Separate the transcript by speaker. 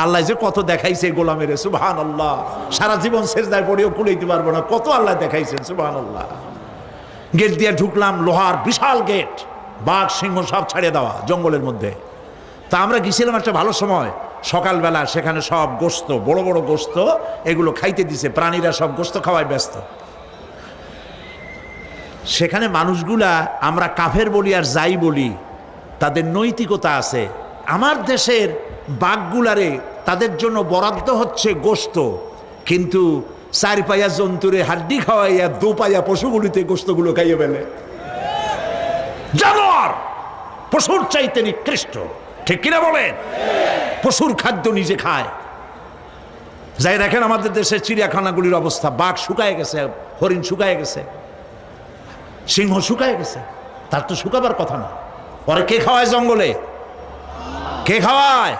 Speaker 1: আল্লাহ যে কত দেখাইছে গোলামের, সুবহানাল্লাহ। সারা জীবন সেজদায় পড়েও কুলাইতে পারবো না, কত আল্লাহ দেখাইছেন, সুবহানাল্লাহ। গেট দিয়ে ঢুকলাম, লোহার বিশাল গেট, বাঘ সিংহ সব ছাড়িয়ে দেওয়া জঙ্গলের মধ্যে। তা আমরা গেছিলাম একটা ভালো সময়, সকালবেলা। সেখানে সব গোস্ত, বড় বড় গোস্ত, এগুলো খাইতে দিছে, প্রাণীরা সব গোস্ত খাওয়ায় ব্যস্ত। সেখানে মানুষগুলা, আমরা কাফের বলি আর যাই বলি, তাদের নৈতিকতা আছে। আমার দেশের বাঘগুলারে তাদের জন্য বরাদ্দ হচ্ছে গোস্ত, কিন্তু চার পায়া জন্তুরে হাড্ডি খাওয়াইয়া দু পায়া পশুগুলিতে গোস্তগুলো খাইয়ে ফেলে। জানোয়ার পশুর চাইতে নিকৃষ্ট, ঠিক কিনা বলেন? পশুর খাদ্য নিজে খায়। যাই দেখেন আমাদের দেশের চিড়িয়াখানাগুলির অবস্থা, বাঘ শুকায় গেছে, হরিণ শুকায় গেছে, সিংহ শুকায় গেছে। তার তো শুকাবার কথা না। পরে কে খাওয়ায় জঙ্গলে? কে খাওয়ায়?